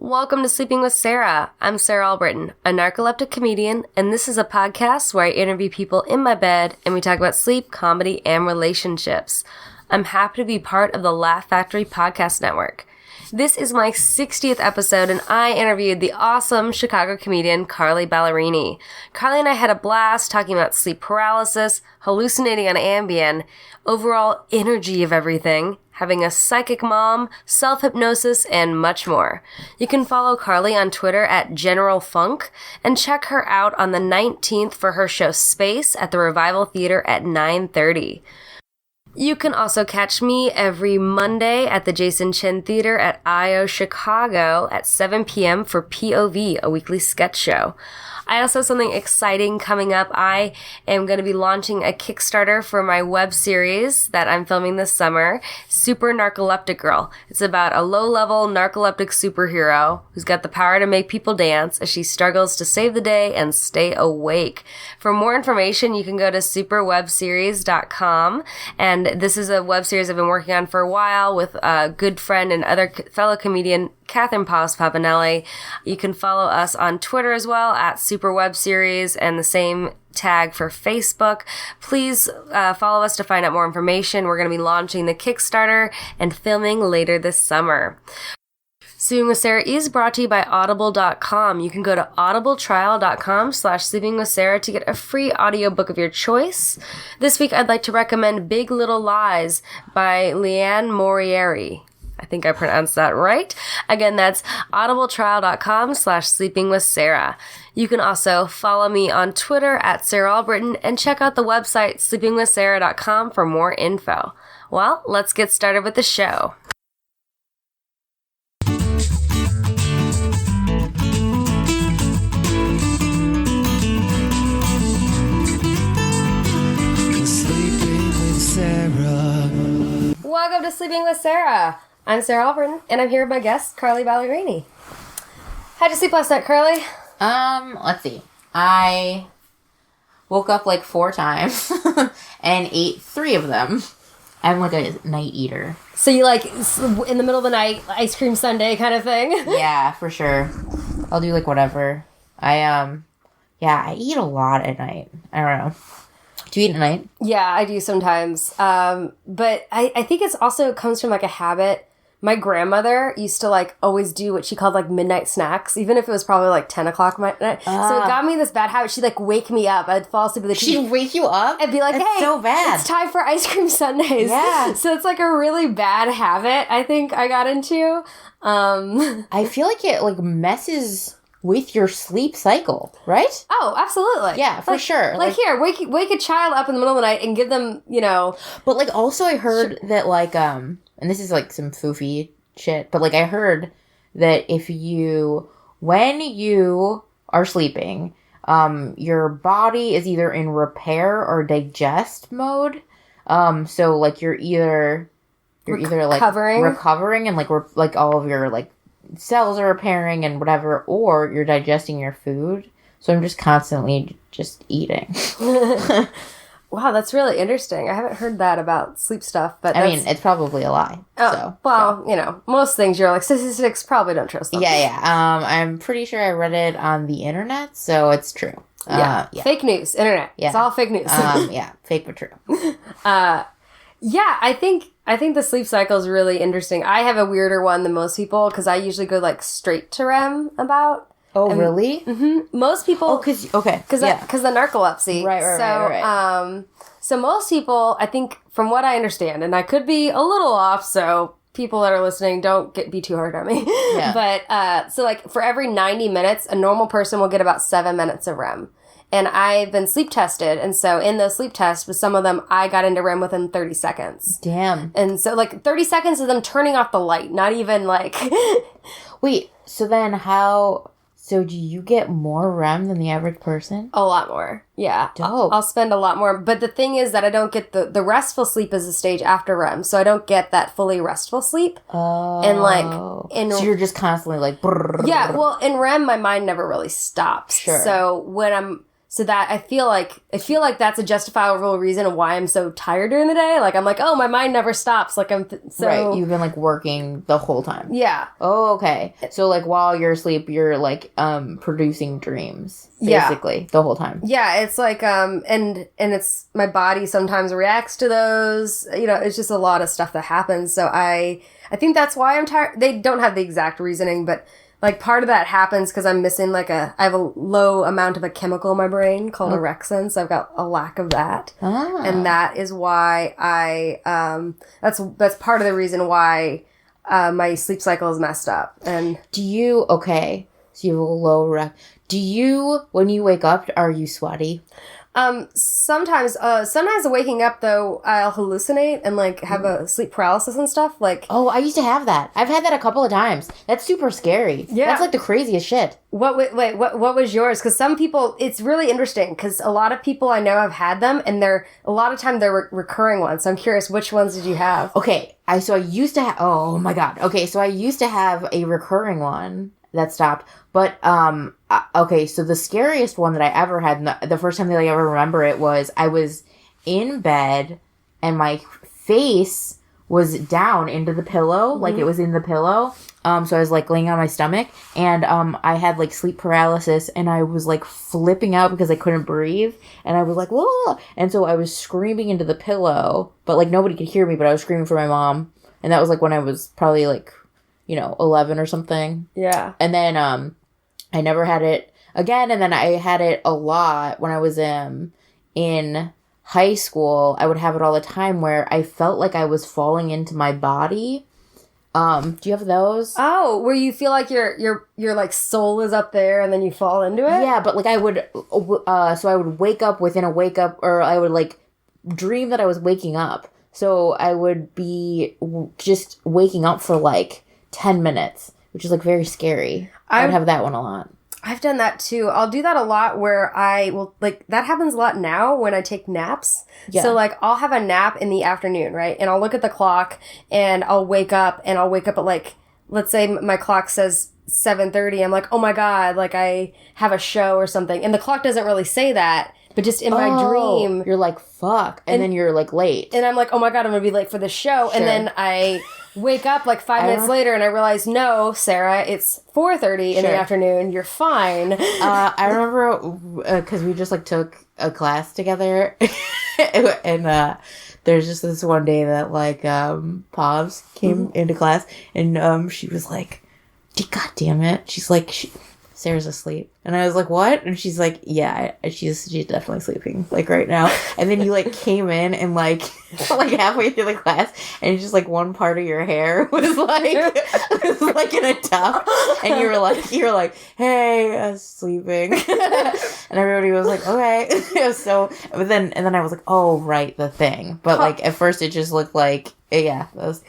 Welcome to Sleeping with Sarah. I'm Sarah Albritton, a narcoleptic comedian, and this is a podcast where I interview people in my bed and we talk about sleep, comedy, and relationships. I'm happy to be part of the Laugh Factory podcast network. This is my 60th episode, and I interviewed the awesome Chicago comedian Carly Ballerini. Carly and I had a blast talking about sleep paralysis, hallucinating on Ambien, overall energy of everything, having a psychic mom, self-hypnosis, and much more. You can follow Carly on Twitter at General Funk and check her out on the 19th for her show Space at the Revival Theater at 9:30. You can also catch me every Monday at the Jason Chen Theater at I.O. Chicago at 7 p.m. for POV, a weekly sketch show. I also have something exciting coming up. I am going to be launching a Kickstarter for my web series that I'm filming this summer, Super Narcoleptic Girl. It's about a low-level narcoleptic superhero who's got the power to make people dance as she struggles to save the day and stay awake. For more information, you can go to superwebseries.com, and this is a web series I've been working on for a while with a good friend and other fellow comedian Catherine Paus-Papanelli. You can follow us on Twitter as well at superwebseries and the same tag for Facebook. Please follow us to find out more information. We're going to be launching the Kickstarter and filming later this summer. Sleeping with Sarah is brought to you by Audible.com. You can go to audibletrial.com/sleepingwithsarah to get a free audiobook of your choice. This week, I'd like to recommend Big Little Lies by Leanne Moriarty. I think I pronounced that right. Again, that's audibletrial.com/sleepingwithsarah. You can also follow me on Twitter at Sarah Albritton and check out the website sleepingwithsarah.com for more info. Well, let's get started with the show. Welcome to Sleeping with Sarah. I'm Sarah Albritton, and I'm here with my guest, Carly Ballerini. How'd you sleep last night, Carly? Let's see. I woke up like 4 times and ate 3 of them. I'm like a night eater. So you like, in the middle of the night, ice cream sundae kind of thing? Yeah, for sure. I'll do like whatever. I eat a lot at night. I don't know. Do you eat at night? Yeah, I do sometimes. But I think it's also comes from like a habit. My grandmother used to like always do what she called like midnight snacks, even if it was probably like 10 o'clock midnight. So it got me this bad habit. She'd like wake me up. I'd fall asleep with the TV. She'd wake you up? I'd be like, That's hey, so bad. It's time for ice cream sundaes. Yeah. So it's like a really bad habit I think I got into. I feel like it like messes with your sleep cycle, right? Oh, absolutely. Yeah, for sure. Like here, wake a child up in the middle of the night and give them, But like also I heard that like, and this is like some foofy shit, but like I heard that when you are sleeping, your body is either in repair or digest mode. So like you're either like recovering and like all of your like cells are repairing and whatever, or you're digesting your food. So I'm just constantly just eating. Wow, that's really interesting. I haven't heard that about sleep stuff, but I mean, it's probably a lie. Most things you're like, statistics, probably don't trust them. Yeah. I'm pretty sure I read it on the internet, so it's true. Yeah. Fake news, internet. Yeah. It's all fake news. Fake but true. Yeah, I think the sleep cycle is really interesting. I have a weirder one than most people because I usually go like straight to REM about. Oh, really? Mm-hmm. Most people... Oh, because the narcolepsy. Right. So most people, I think, from what I understand, and I could be a little off, so people that are listening, don't be too hard on me. Yeah. But, so like, for every 90 minutes, a normal person will get about 7 minutes of REM. And I've been sleep tested, and so in those sleep tests, with some of them, I got into REM within 30 seconds. Damn. And so, like, 30 seconds of them turning off the light, not even, like... Wait, so then how... So do you get more REM than the average person? A lot more. Yeah. Dope. I'll spend a lot more. But the thing is that I don't get the restful sleep is a stage after REM. So I don't get that fully restful sleep. Oh. And so you're just constantly like... Yeah. Well, in REM, my mind never really stops. Sure. So when I'm So that I feel like that's a justifiable reason of why I'm so tired during the day. Like I'm like, oh, my mind never stops. Like so right. You've been like working the whole time. Yeah. Oh, okay. So like while you're asleep, you're like producing dreams basically the whole time. Yeah, it's like and it's my body sometimes reacts to those. You know, it's just a lot of stuff that happens. So I think that's why I'm tired. They don't have the exact reasoning, but. Like, part of that happens because I'm missing, I have a low amount of a chemical in my brain called orexin, so I've got a lack of that. Ah. And that is why that's part of the reason why my sleep cycle is messed up. And so you have a low when you wake up, are you sweaty? Sometimes waking up though, I'll hallucinate and have a sleep paralysis and stuff. Oh, I used to have that. I've had that a couple of times. That's super scary. Yeah. That's the craziest shit. What was yours? Because some people, it's really interesting because a lot of people I know have had them and a lot of time they're recurring ones. So I'm curious, which ones did you have? Okay. I used to have, oh my God. Okay. So I used to have a recurring one that stopped. But, okay, so the scariest one that I ever had, the first time that I ever remember it was I was in bed and my face was down into the pillow, like it was in the pillow. So I was laying on my stomach and I had sleep paralysis and I was flipping out because I couldn't breathe and I was like, whoa! And so I was screaming into the pillow, but nobody could hear me, but I was screaming for my mom. And that was when I was probably 11 or something. Yeah. And then I never had it again. And then I had it a lot when I was in high school. I would have it all the time where I felt like I was falling into my body. Do you have those? Oh, where you feel like your soul is up there and then you fall into it? Yeah, but I would, so I would wake up within a wake up, or I would dream that I was waking up. So I would be just waking up for 10 minutes, which is very scary. I would have that one a lot. I've done that too. I'll do that a lot where I will, that happens a lot now when I take naps. Yeah. So I'll have a nap in the afternoon, right? And I'll look at the clock and I'll wake up at let's say my clock says 7:30. I'm like, oh my God, I have a show or something. And the clock doesn't really say that. But just in my dream. You're like, fuck. And then you're late. And I'm like, oh my God, I'm going to be late for the show. Sure. And then I wake up 5 minutes later and I realize, no, Sarah, it's 4:30 in the afternoon. You're fine. I remember because we just took a class together. And there's just this one day that Pavs came into class and she was like, God damn it. She's like, Sarah's asleep. And I was like, what? And she's like, yeah, she's definitely sleeping, right now. And then you, came in and, halfway through the class, and just, one part of your hair was, in a tuft. And you were like, hey, I was sleeping. And everybody was like, okay. So, but then I was like, oh, right, the thing. But, at first it just looked like, yeah. That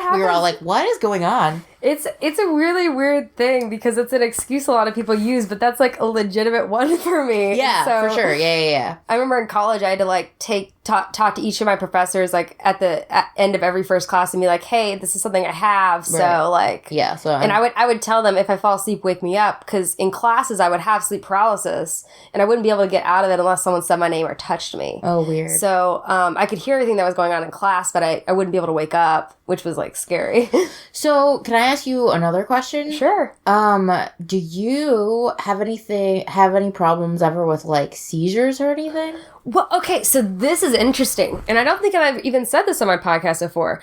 happened. We were all like, what is going on? It's a really weird thing because it's an excuse a lot of people use, but that's a legitimate one for me. Yeah, for sure. Yeah. I remember in college I had to talk to each of my professors at the end of every first class and be like, hey, this is something I have. Right. So yeah. So and I would tell them if I fall asleep, wake me up, because in classes I would have sleep paralysis and I wouldn't be able to get out of it unless someone said my name or touched me. Oh, weird. So I could hear everything that was going on in class, but I wouldn't be able to wake up, which was scary. So can I ask you another question? Sure. Do you have any problems ever with seizures or anything? Well, okay, so this is interesting. And I don't think I've even said this on my podcast before.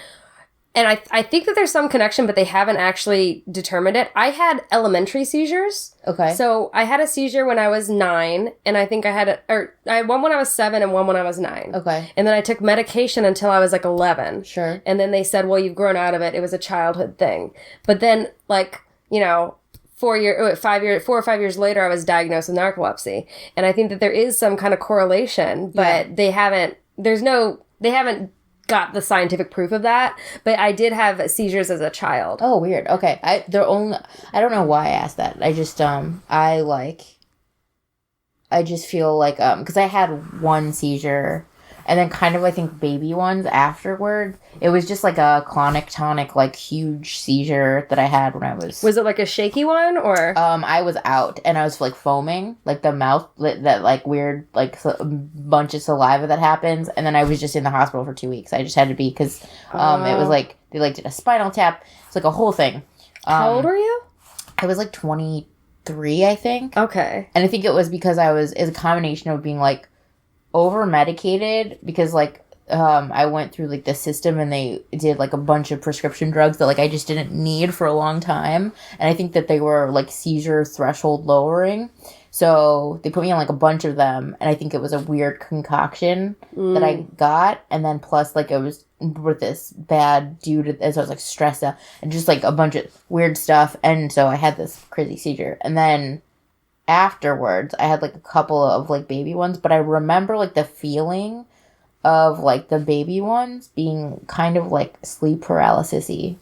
And I think that there's some connection, but they haven't actually determined it. I had elementary seizures. Okay. So I had a seizure when I was 9, and I think I had one when I was 7 and one when I was 9. Okay. And then I took medication until I was 11. Sure. And then they said, well, you've grown out of it. It was a childhood thing. But then 4 or 5 years later, I was diagnosed with narcolepsy. And I think that there is some kind of correlation, but they haven't got the scientific proof of that. But I did have seizures as a child. Oh, weird. Okay. I don't know why I asked that. I just, I just feel because I had one seizure, And then kind of, I think, baby ones afterwards. It was just like a clonic-tonic, like, huge seizure that I had when I was... Was it like a shaky one, or...? I was out, and I was, like, foaming. Like, the mouth, that, like, weird, like, bunch of saliva that happens. And then I was just in the hospital for 2 weeks. I just had to be, because it was, like, they, like, did a spinal tap. It's, like, a whole thing. How old were you? I was, like, 23, I think. Okay. And I think it was because it's a combination of being, like, over-medicated, because, like, I went through, like, the system, and they did, like, a bunch of prescription drugs that, like, I just didn't need for a long time. And I think that they were, like, seizure threshold lowering. So they put me on, like, a bunch of them, and I think it was a weird concoction that I got. And then plus, like, it was with this bad dude, as I was, like, stressed out, and just, like, a bunch of weird stuff. And so I had this crazy seizure. And then afterwards, I had, like, a couple of, like, baby ones, but I remember, like, the feeling of, like, the baby ones being kind of, like, sleep paralysis-y.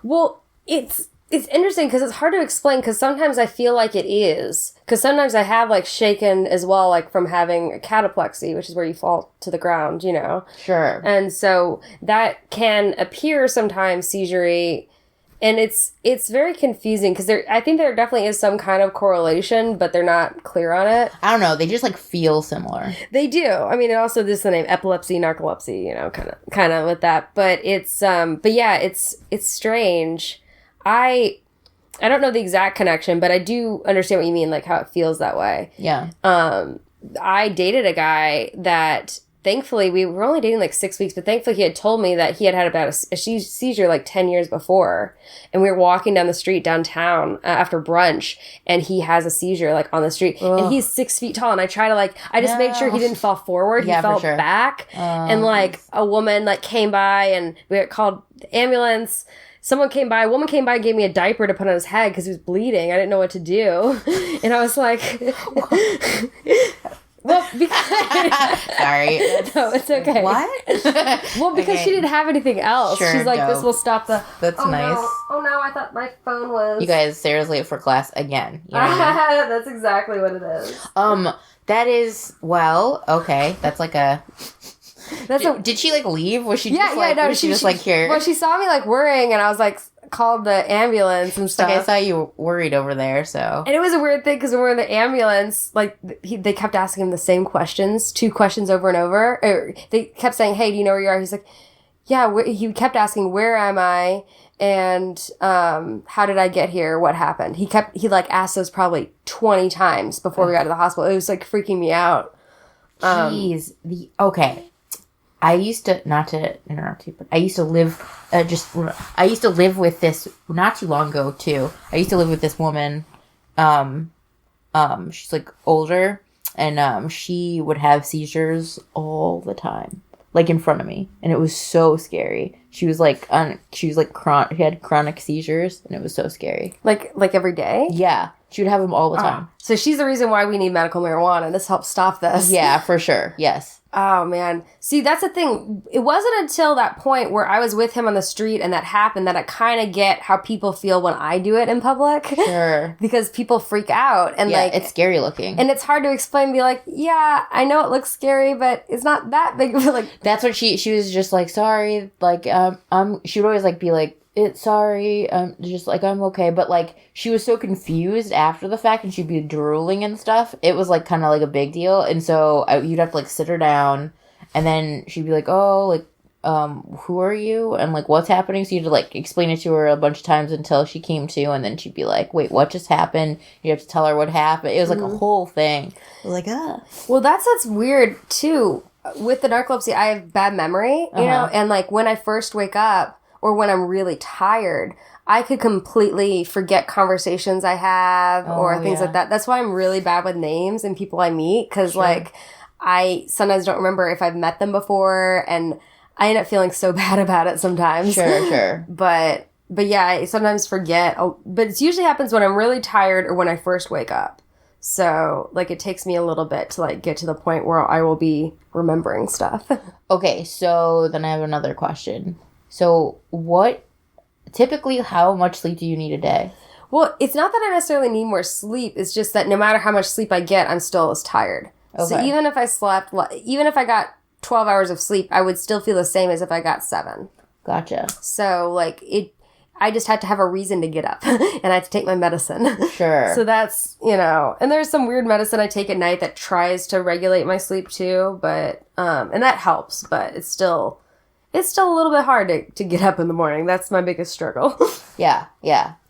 Well, it's interesting because it's hard to explain, because sometimes I feel like it is. Because sometimes I have, like, shaken as well, like, from having cataplexy, which is where you fall to the ground, you know? Sure. And so that can appear sometimes seizure-y. And it's very confusing because I think there definitely is some kind of correlation, but they're not clear on it. I don't know. They just, like, feel similar. They do. I mean, it also this is the name epilepsy, narcolepsy, you know, kind of with that. But but yeah, it's strange. I don't know the exact connection, but I do understand what you mean, like how it feels that way. Yeah. I dated a guy that. Thankfully, we were only dating like 6 weeks, but thankfully he had told me that he had about a seizure like 10 years before. And we were walking down the street downtown after brunch, and he has a seizure like on the street. Ugh. And he's 6 feet tall, and I try to I just made sure he didn't fall forward. He fell back. And like a woman like came by, and we called the ambulance. A woman came by and gave me a diaper to put on his head because he was bleeding. I didn't know what to do. And I was like... Well, because... Sorry. No, it's okay. What? Well, because she didn't have anything else. Sure, she's like, dope. This will stop the... That's nice. No. Oh, no, I thought my phone was... You guys, Sarah's late for class again. You know what I mean? That's exactly what it is. That is... Well, okay. That's like a... Did she, like, leave? Was she just, like... No, she just, like, here? Well, she saw me, like, worrying, and I was, like... called the ambulance and stuff. Like, I saw you worried over there, so... And it was a weird thing, because when we were in the ambulance, like, they kept asking him the same questions, 2 questions over and over. Or they kept saying, hey, do you know where you are? He's like, yeah. He kept asking, where am I? And how did I get here? What happened? He asked those probably 20 times before we got to the hospital. It was, like, freaking me out. Jeez. Okay. I used to, not to interrupt you, but I used to live, with this, not too long ago, too. I used to live with this woman, she's, like, older, and, she would have seizures all the time, like, in front of me, and it was so scary. She was, like, she had chronic seizures, and it was so scary. Like every day? Yeah. She would have them all the time. So she's the reason why we need medical marijuana. This helps stop this. Yeah, for sure. Yes. Oh, man. See, that's the thing. It wasn't until that point where I was with him on the street and that happened that I kind of get how people feel when I do it in public. Sure. Because people freak out. And yeah, it's scary looking. And it's hard to explain and be like, yeah, I know it looks scary, but it's not that big of a, like... That's what she was just like, sorry, like, she would always, like, be like, sorry, just, like, I'm okay, but, like, she was so confused after the fact, and she'd be drooling and stuff, it was, like, kind of, like, a big deal, and so you'd have to, like, sit her down, and then she'd be like, oh, like, who are you, and, like, what's happening, so you had to, like, explain it to her a bunch of times until she came to, and then she'd be like, wait, what just happened, you have to tell her what happened, it was, like, a whole thing, like, Well, that's weird, too, with the narcolepsy, I have bad memory, you know, and, like, when I first wake up, or when I'm really tired, I could completely forget conversations I have or things like that. That's why I'm really bad with names and people I meet, because like I sometimes don't remember if I've met them before, and I end up feeling so bad about it sometimes. Sure. But yeah, I sometimes forget. But it usually happens when I'm really tired or when I first wake up. So like it takes me a little bit to like get to the point where I will be remembering stuff. Okay, so then I have another question. So typically, how much sleep do you need a day? Well, it's not that I necessarily need more sleep. It's just that no matter how much sleep I get, I'm still as tired. Okay. So even if I got 12 hours of sleep, I would still feel the same as if I got 7. Gotcha. So, like, I just had to have a reason to get up, and I had to take my medicine. Sure. So that's, and there's some weird medicine I take at night that tries to regulate my sleep too, but, and that helps, but it's still a little bit hard to get up in the morning. That's my biggest struggle. Yeah.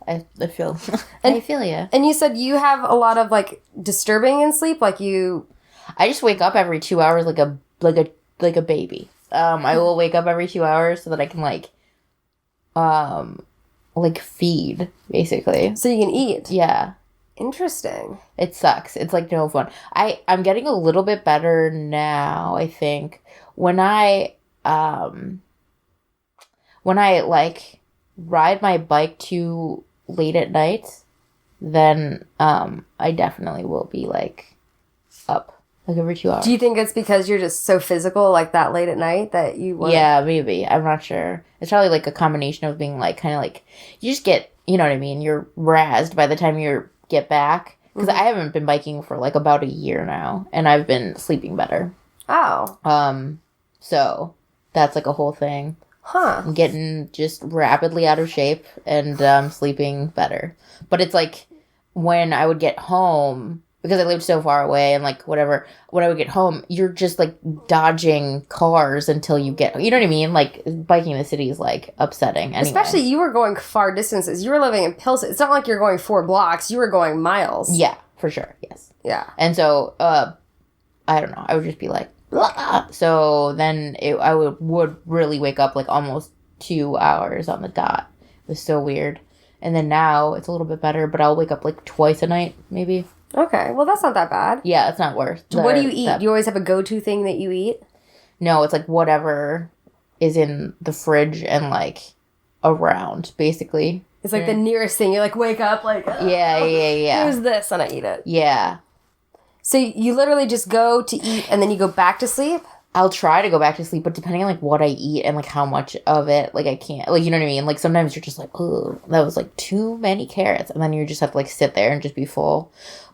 I feel, I feel you. And you said you have a lot of, like, disturbing in sleep, like I just wake up every 2 hours like a baby. I will wake up every 2 hours so that I can, like feed, basically. So you can eat. Yeah. Interesting. It sucks. It's, like, no fun. I'm getting a little bit better now, I think. When I like, ride my bike too late at night, then, I definitely will be, like, up, like, every 2 hours. Do you think it's because you're just so physical, like, that late at night that you want... Yeah, maybe. I'm not sure. It's probably, like, a combination of being, like, kind of, like, you just get, you know what I mean? You're razzed by the time you get back. Because I haven't been biking for, like, about a year now. And I've been sleeping better. Oh. So, that's, like, a whole thing. Huh. I'm getting just rapidly out of shape and sleeping better. But it's, like, when I would get home... Because I lived so far away and, like, whatever. When I would get home, you're just, like, dodging cars until you get... You know what I mean? Like, biking in the city is, like, upsetting anyway. Especially you were going far distances. You were living in Pilsen. It's not like you're going 4 blocks. You were going miles. Yeah, for sure. Yes. Yeah. And so, I don't know. I would just be like... Blah! So then I would really wake up, like, almost 2 hours on the dot. It was so weird. And then now it's a little bit better, but I'll wake up, like, twice a night, maybe. Okay, well, that's not that bad. Yeah, it's not worse. What do you eat? Do you always have a go-to thing that you eat? No, it's, like, whatever is in the fridge and, like, around, basically. It's, like, the nearest thing. You, like, wake up, like, Yeah. Here's this, and I eat it. Yeah. So you literally just go to eat, and then you go back to sleep? I'll try to go back to sleep, but depending on, like, what I eat and, like, how much of it, like, I can't, like, you know what I mean? Like, sometimes you're just like, oh, that was, like, too many carrots, and then you just have to, like, sit there and just be full.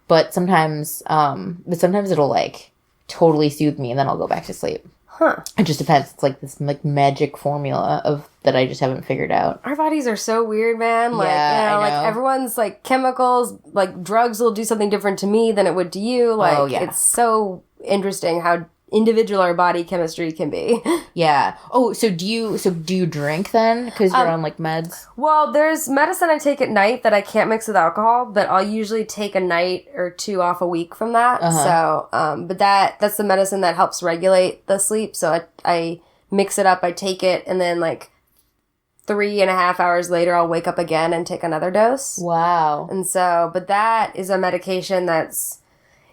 But sometimes it'll, like, totally soothe me, and then I'll go back to sleep. Huh. It just depends. It's, like, this, like, magic formula of that I just haven't figured out. Our bodies are so weird, man. Like, I know. like, everyone's, like, chemicals, like, drugs will do something different to me than it would to you. Like, It's so interesting how individual our body chemistry can be. Yeah. Oh, so do you drink then? Because you're on, like, meds? Well, there's medicine I take at night that I can't mix with alcohol, but I'll usually take a night or 2 off a week from that. So, but that's the medicine that helps regulate the sleep. So I mix it up, I take it, and then, like, 3.5 hours later, I'll wake up again and take another dose. Wow. And so, but that is a medication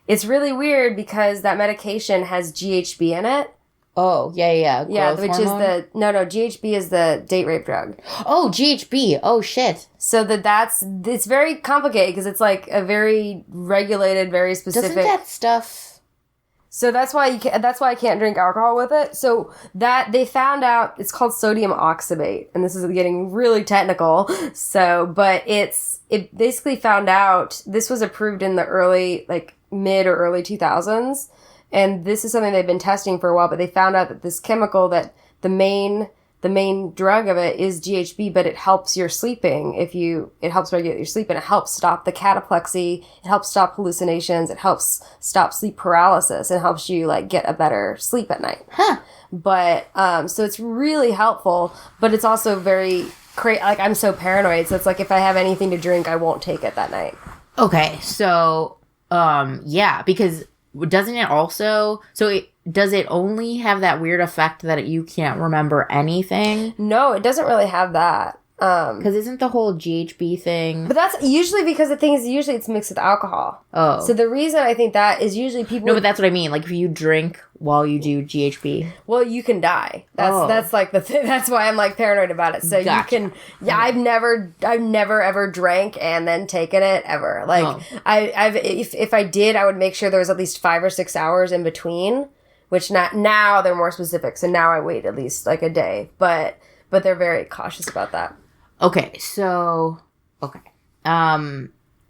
it's really weird because that medication has GHB in it. Oh, yeah. Yeah, Growth which hormone? is GHB is the date rape drug. Oh, GHB. Oh, shit. So it's very complicated because it's, like, a very regulated, very specific. Doesn't that stuff... So that's why I can't drink alcohol with it. So that they found out it's called sodium oxybate, and this is getting really technical. So, but it basically found out this was approved in the early, like, mid or early 2000s, and this is something they've been testing for a while. But they found out that this chemical, that the main drug of it is GHB, but it helps your sleeping. It helps regulate your sleep, and it helps stop the cataplexy. It helps stop hallucinations. It helps stop sleep paralysis. It helps you, like, get a better sleep at night. Huh. But, so it's really helpful, but it's also very like, I'm so paranoid. So it's like, if I have anything to drink, I won't take it that night. Okay. So, yeah, because doesn't it also, does it only have that weird effect that you can't remember anything? No, it doesn't really have that. Because isn't the whole GHB thing... But that's usually because the thing is, usually it's mixed with alcohol. Oh. So the reason I think that is usually people... No, but that's what I mean. Like, if you drink while you do GHB... Well, you can die. That's like the thing. That's why I'm, like, paranoid about it. So Gotcha. You can... Yeah, I've never ever drank and then taken it, ever. Like, if I did, I would make sure there was at least 5 or 6 hours in between, which now they're more specific. So now I wait at least, like, a day. But they're very cautious about that. Okay, so the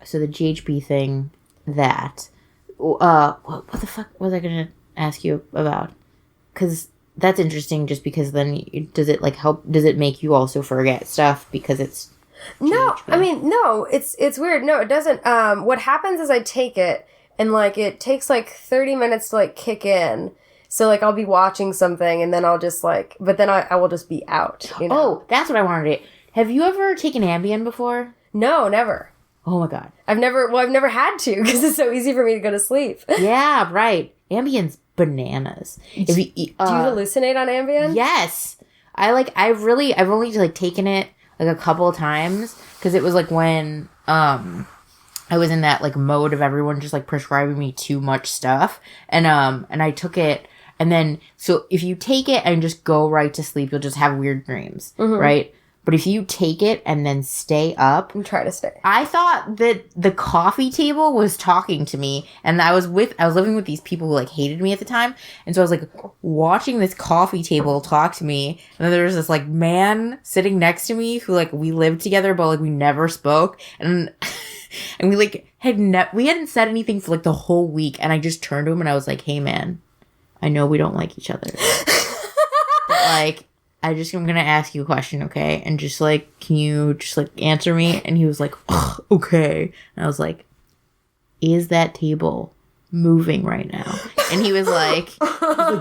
GHB thing, that, what the fuck was I gonna ask you about? because that's interesting just because then does it like help, does it make you also forget stuff because it's No, I mean, no, it's weird. No, it doesn't. What happens is I take it and like it takes like 30 minutes to like kick in. So like I'll be watching something and then I'll just like, but then I will just be out. You know? Oh, that's what I wanted to. Have you ever taken Ambien before? No, never. Oh my God. I've never had to because it's so easy for me to go to sleep. Yeah, right. Ambien's bananas. If you, Do you hallucinate on Ambien? Yes. I've only like taken it like a couple of times because it was like when I was in that like mode of everyone just like prescribing me too much stuff, and I took it, and then so if you take it and just go right to sleep, you'll just have weird dreams, right? But if you take it and then stay up... And try to stay. I thought that the coffee table was talking to me. And I was living with these people who, like, hated me at the time. And so I was, like, watching this coffee table talk to me. And then there was this, like, man sitting next to me who, like, we lived together, but, like, we never spoke. And we, like, we hadn't said anything for, like, the whole week. And I just turned to him and I was like, hey, man, I know we don't like each other. But, like... I'm gonna ask you a question, okay? And just, like, can you just, like, answer me? And he was like, oh, okay. And I was like, is that table moving right now? And he was like,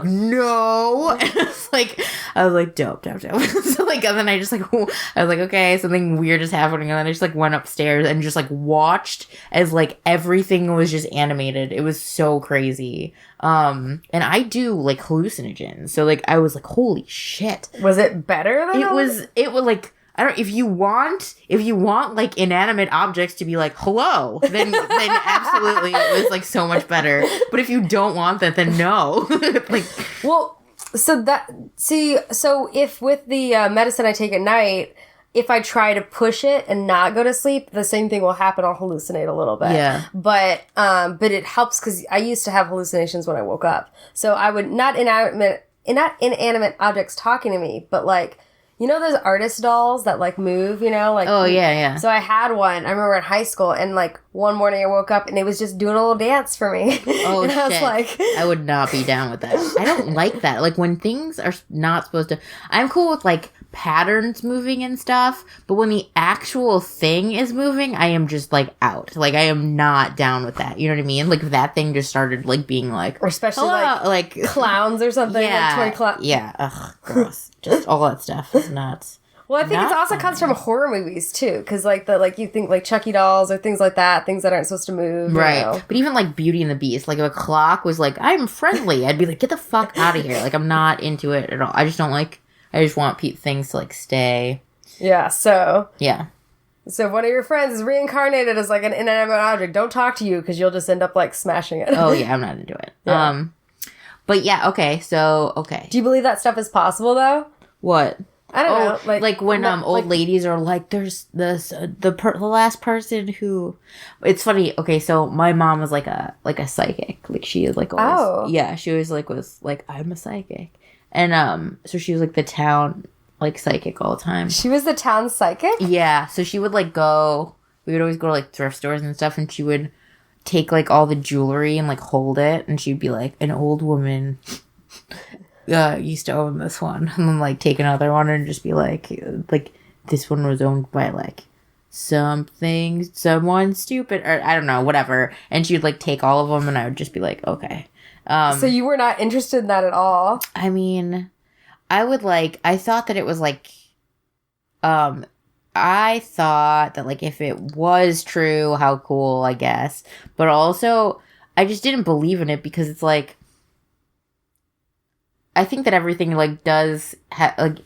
no. And I was like, dope. So, like, and then I was like, okay, something weird is happening. And then I just, like, went upstairs and just, like, watched as, like, everything was just animated. It was so crazy. And I do, like, hallucinogens. So, like, I was like, holy shit. Was it better than it was, like, I don't, if you want like inanimate objects to be like, hello, then absolutely it was like so much better. But if you don't want that, then no. Like, well, so if with the medicine I take at night, if I try to push it and not go to sleep, the same thing will happen. I'll hallucinate a little bit. Yeah. But it helps because I used to have hallucinations when I woke up. So I would not inanimate objects talking to me, but like, you know those artist dolls that, like, move, you know? Like, oh, yeah. So I had one, I remember in high school, and, like, one morning I woke up, and it was just doing a little dance for me. Oh, and shit. I was like... I would not be down with that. I don't like that. Like, when things are not supposed to... I'm cool with, like, patterns moving and stuff, but when the actual thing is moving, I am just, like, out. Like, I am not down with that. You know what I mean? Like, if that thing just started, like, being, like... Or especially, like clowns or something. Yeah. Like toy clowns. Yeah. Ugh, gross. Just all that stuff is nuts. Well, I think it also comes from horror movies, too. Because, like, you think, like, Chucky dolls or things like that. Things that aren't supposed to move. Right. You know? But even, like, Beauty and the Beast. Like, if a clock was like, I'm friendly, I'd be like, get the fuck out of here. Like, I'm not into it at all. I just don't like... I just want things to, like, stay. Yeah, so... Yeah. So if one of your friends is reincarnated as, like, an inanimate object, don't talk to you because you'll just end up, like, smashing it. Oh, yeah, I'm not into it. Yeah. But, yeah, okay, so, okay. Do you believe that stuff is possible, though? What? I don't know. Like when old ladies are like, there's this the last person who, it's funny. Okay, so my mom was like a psychic. Like she is like always, yeah, she always was like I'm a psychic, and so she was like the town like psychic all the time. She was the town psychic? Yeah, so she would like go. We would always go to like thrift stores and stuff, and she would take like all the jewelry and like hold it, and she'd be like, an old woman used to own this one, and then like take another one and just be like this one was owned by like someone stupid, or I don't know, whatever. And she'd like take all of them, and I would just be like, okay. So you were not interested in that at all? I mean, I thought that it was like, I thought that like if it was true, how cool, I guess. But also, I just didn't believe in it because it's like, I think that everything like does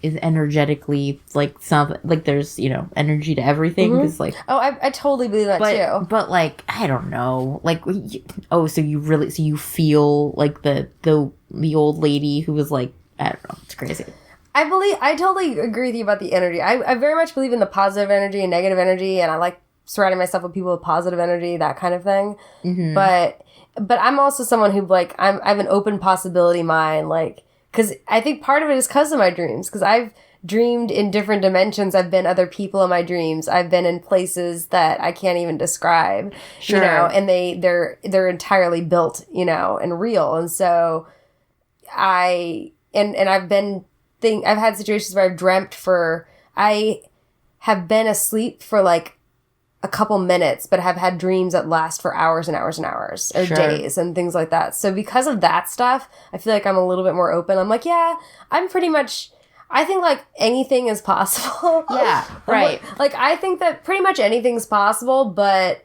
is energetically like something, like there's, you know, energy to everything. Cause, like, oh, I totally believe that too. But like, I don't know, like, so you feel like the old lady who was like, I don't know, it's crazy. I totally agree with you about the energy. I very much believe in the positive energy and negative energy, and I like surrounding myself with people with positive energy, that kind of thing. Mm-hmm. But I'm also someone who like I have an open possibility mind, like. Because I think part of it is because of my dreams. Because I've dreamed in different dimensions. I've been other people in my dreams. I've been in places that I can't even describe. Sure. You know, and they're entirely built, you know, and real. And so I and I've had situations where I have been asleep for like a couple minutes, but have had dreams that last for hours and hours and hours, or days and things like that. So because of that stuff, I feel like I'm a little bit more open. I'm like, yeah, I'm pretty much, I think like anything is possible. Yeah, right. Like I think that pretty much anything's possible, but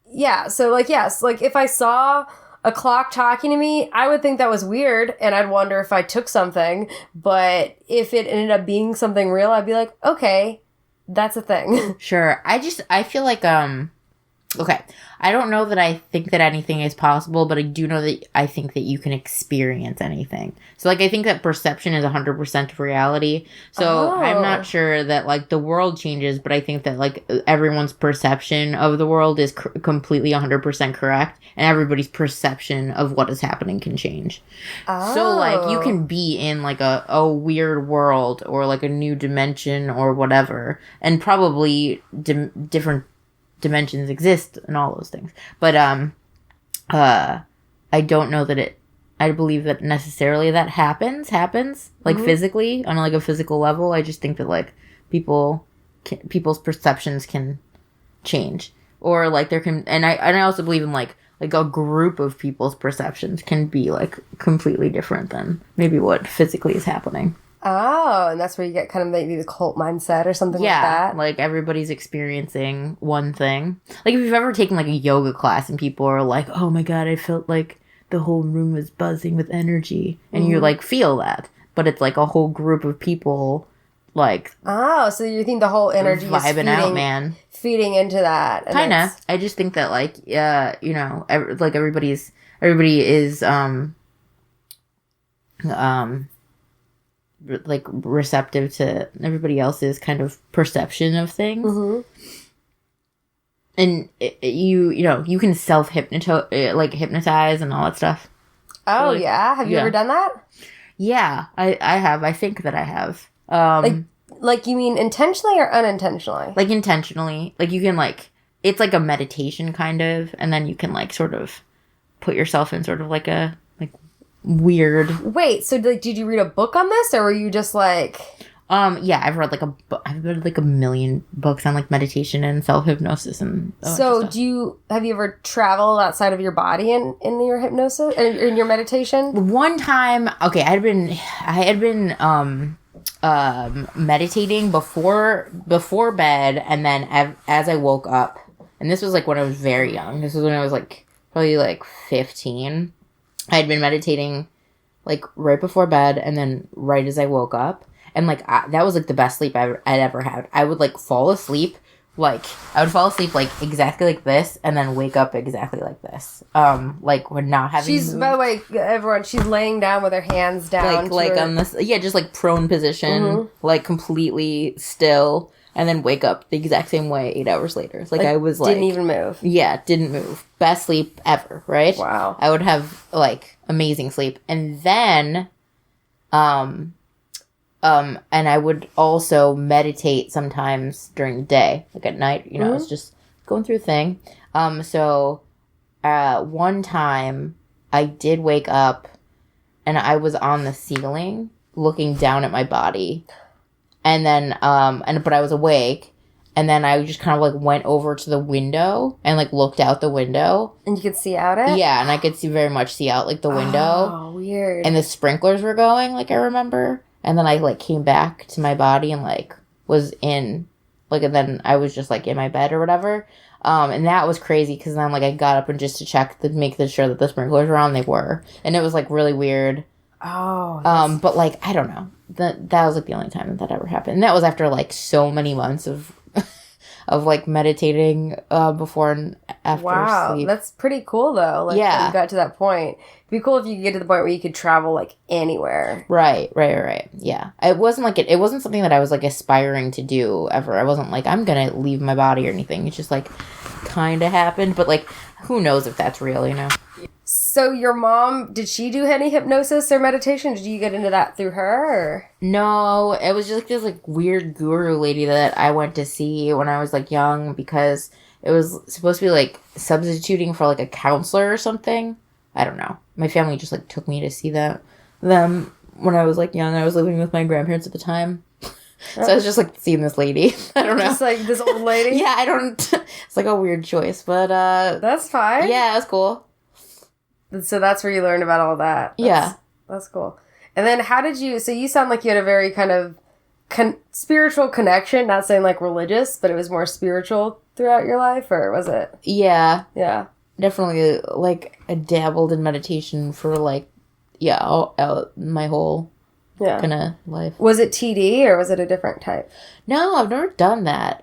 yeah, so like, yes, like if I saw a clock talking to me, I would think that was weird, and I'd wonder if I took something, but if it ended up being something real, I'd be like, okay, that's a thing. Sure. I feel like, okay, I don't know that I think that anything is possible, but I do know that I think that you can experience anything. So, like, I think that perception is 100% of reality. So, I'm not sure that, like, the world changes, but I think that, like, everyone's perception of the world is completely 100% correct, and everybody's perception of what is happening can change. So, like, you can be in, like, a weird world or, like, a new dimension or whatever, and probably different dimensions exist and all those things, but I don't know that I believe that necessarily that happens like physically on like a physical level. I just think that like people's perceptions can change, or like there can, and I also believe in like a group of people's perceptions can be like completely different than maybe what physically is happening. Oh, and that's where you get kind of maybe the cult mindset or something like that. Yeah, like everybody's experiencing one thing. Like if you've ever taken like a yoga class and people are like, oh my god, I felt like the whole room was buzzing with energy. And you like feel that. But it's like a whole group of people like... Oh, so you think the whole energy is feeding into that. Kind of. I just think that like, you know, like everybody is like receptive to everybody else's kind of perception of things, and you know you can hypnotize and all that stuff. Oh, so, like, yeah, have you ever done that? Yeah, I have. I think that I have. Like you mean intentionally or unintentionally? Like intentionally. Like you can like it's like a meditation kind of, and then you can like sort of put yourself in sort of like a weird. Wait, so did you read a book on this, or were you just like... Yeah, I've read like a million books on like meditation and self-hypnosis and so have you ever traveled outside of your body in your hypnosis, in your meditation? One time, okay, I had been meditating before bed, and then as I woke up, and this was like when I was very young. This was when I was like probably like 15. I had been meditating, like, right before bed, and then right as I woke up. And, like, that was, like, the best sleep I'd ever had. I would, like, fall asleep, like, exactly like this, and then wake up exactly like this. Like, when not having moved. By the way, everyone, she's laying down with her hands down. Like, on this, yeah, just, like, prone position, like, completely still, and then wake up the exact same way 8 hours later. It's like I was, like... Didn't even move. Yeah, didn't move. Best sleep ever, right? Wow. I would have, like, amazing sleep. And then, and I would also meditate sometimes during the day. Like, at night, you know, I was just going through a thing. So, one time, I did wake up, and I was on the ceiling, looking down at my body. And then, but I was awake, and then I just kind of, like, went over to the window and, like, looked out the window. And you could see out it? Yeah, and I could very much see out, like, the window. Oh, weird. And the sprinklers were going, like, I remember. And then I, like, came back to my body and, like, was in, like, and then I was just, like, in my bed or whatever. And that was crazy, because then, like, I got up and just to check to make sure that the sprinklers were on, they were. And it was, like, really weird. Oh. But, like, I don't know. That was, like, the only time that ever happened. And that was after, like, so many months of like, meditating before and after sleep. That's pretty cool, though. Like, that you got to that point. It'd be cool if you could get to the point where you could travel, like, anywhere. Right. Yeah. It wasn't, like, it wasn't something that I was, like, aspiring to do ever. I wasn't, like, I'm gonna leave my body or anything. It's just, like, kind of happened. But, like, who knows if that's real, you know? So your mom, did she do any hypnosis or meditation? Did you get into that through her? Or? No, it was just like this like weird guru lady that I went to see when I was like young, because it was supposed to be like substituting for like a counselor or something. I don't know. My family just like took me to see them when I was like young, I was living with my grandparents at the time. So I was just like seeing this lady. I don't know. Just like this old lady? Yeah, I don't... It's like a weird choice, but that's fine. Yeah, it was cool. So that's where you learned about all that. That's cool. And then how did you... So you sound like you had a very kind of spiritual connection, not saying like religious, but it was more spiritual throughout your life, or was it? Yeah. Yeah. Definitely, like, I dabbled in meditation for, like, my whole kind of life. Was it TD, or was it a different type? No, I've never done that.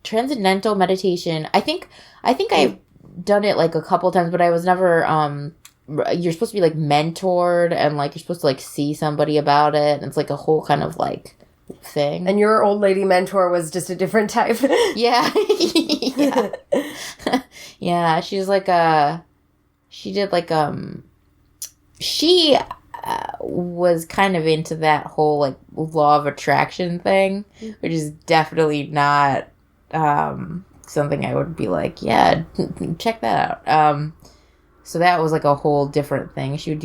Transcendental meditation. I think I've done it, like, a couple times, but I was never, you're supposed to be, like, mentored, and, like, you're supposed to, like, see somebody about it, and it's, like, a whole kind of, like, thing. And your old lady mentor was just a different type. Yeah. Yeah. Yeah, she's like she did like she was kind of into that whole like law of attraction thing, which is definitely not something I would be like, yeah, check that out. So that was like a whole different thing. She would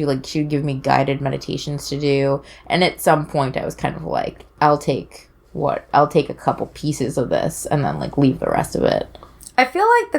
give me guided meditations to do, and at some point I was kind of like, I'll take a couple pieces of this and then like leave the rest of it. I feel like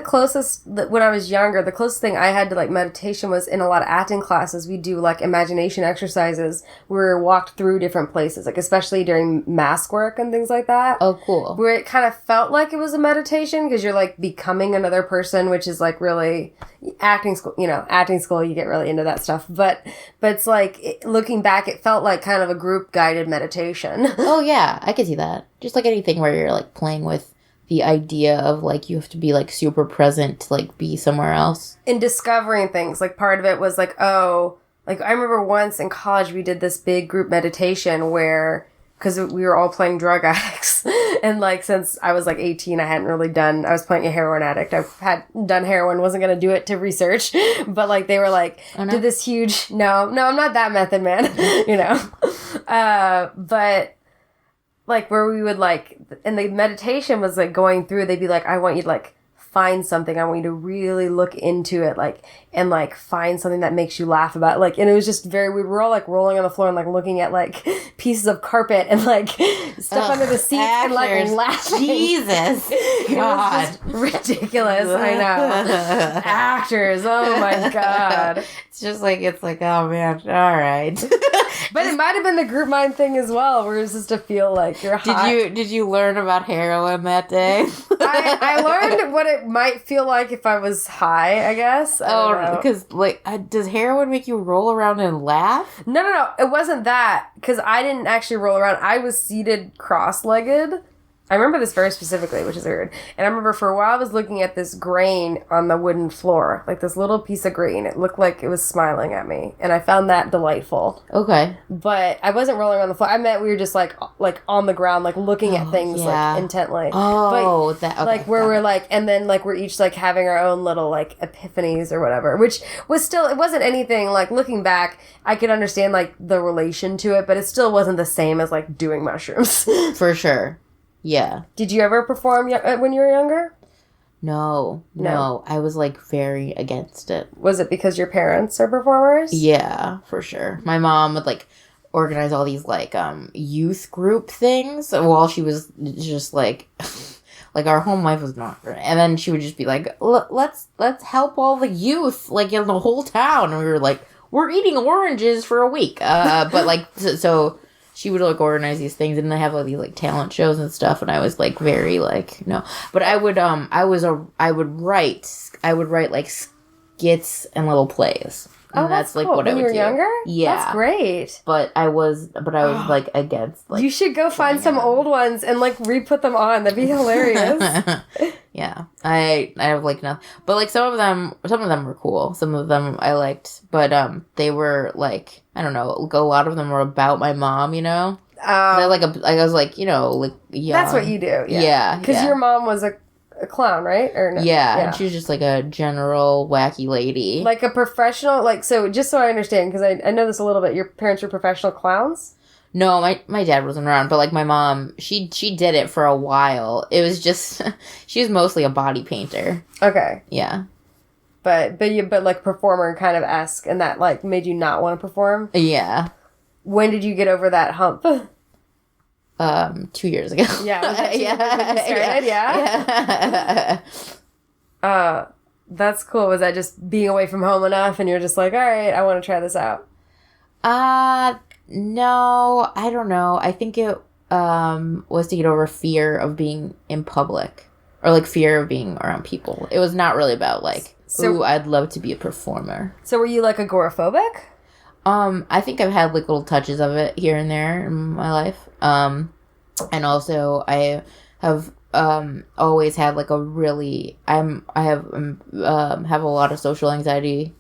when I was younger, the closest thing I had to like meditation was in a lot of acting classes. We do like imagination exercises where we walked through different places, like especially during mask work and things like that. Oh, cool. Where it kind of felt like it was a meditation because you're like becoming another person, which is like really acting school, you get really into that stuff. But it's like looking back, it felt like kind of a group guided meditation. Oh yeah, I could see that. Just like anything where you're like playing with the idea of like you have to be like super present to like be somewhere else. In discovering things, like part of it was like, oh, like I remember once in college we did this big group meditation where, because we were all playing drug addicts, and like since I was like 18, I was playing a heroin addict. I had done heroin, wasn't gonna do it to research, but like they were like, did this huge, no, I'm not that method man, but like where we would like, and the meditation was like going through, they'd be like, I want you to like find something. I want you to really look into it, like, and like find something that makes you laugh about it. Like, and it was just we were all like rolling on the floor and like looking at like pieces of carpet and like stuff under the seats and like laughing. Jesus. God. It was just ridiculous. I know. Actors. Oh my God. It's like, oh man, all right. But it might have been the group mind thing as well, where it's just to feel like you're high. Did you learn about heroin that day? I learned what it might feel like if I was high, I guess. Because like, does heroin make you roll around and laugh? No. It wasn't that, because I didn't actually roll around. I was seated cross-legged. I remember this very specifically, which is weird. And I remember for a while I was looking at this grain on the wooden floor, like this little piece of grain. It looked like it was smiling at me, and I found that delightful. Okay. But I wasn't rolling on the floor. I meant we were just like on the ground, like looking at things like intently. Oh, but, like where we're like, and then like we're each like having our own little like epiphanies or whatever, which was still, it wasn't anything like, looking back, I could understand like the relation to it, but it still wasn't the same as like doing mushrooms. For sure. Yeah. Did you ever perform when you were younger? No. I was like very against it. Was it because your parents are performers? Yeah, for sure. My mom would like organize all these like youth group things while she was just like like our home life was not great. And then she would just be like, let's help all the youth like in the whole town. And we were like, we're eating oranges for a week. But like so she would like organize these things, and they have all these like talent shows and stuff, and I was like very like no. But I would write like skits and little plays. And that's like cool. What when I would do. When you were younger? Yeah. That's great. But I was like against like, you should go find some old ones and like re-put them on. That'd be hilarious. Yeah. I have like nothing. But like some of them were cool. Some of them I liked. But they were like, I don't know, a lot of them were about my mom, you know? I was like, you know, like young. That's what you do. Yeah. Because your mom was a clown, right? Or no? Yeah, and she was just like a general wacky lady. Like a professional, like, so just so I understand, because I know this a little bit, your parents were professional clowns? No, my dad wasn't around, but like my mom, she did it for a while. It was just, she was mostly a body painter. Okay. Yeah. but like performer kind of esque, and that like made you not want to perform. Yeah. When did you get over that hump? 2 years ago. Yeah. Was that 2 years ago when you started? Yeah. That's cool. Was that just being away from home enough, and you're just like, all right, I want to try this out? No, I don't know. I think it was to get over fear of being in public, or like fear of being around people. It was not really about like, ooh, I'd love to be a performer. So were you like agoraphobic? I think I've had like little touches of it here and there in my life. And also I have always had like a really I have a lot of social anxiety.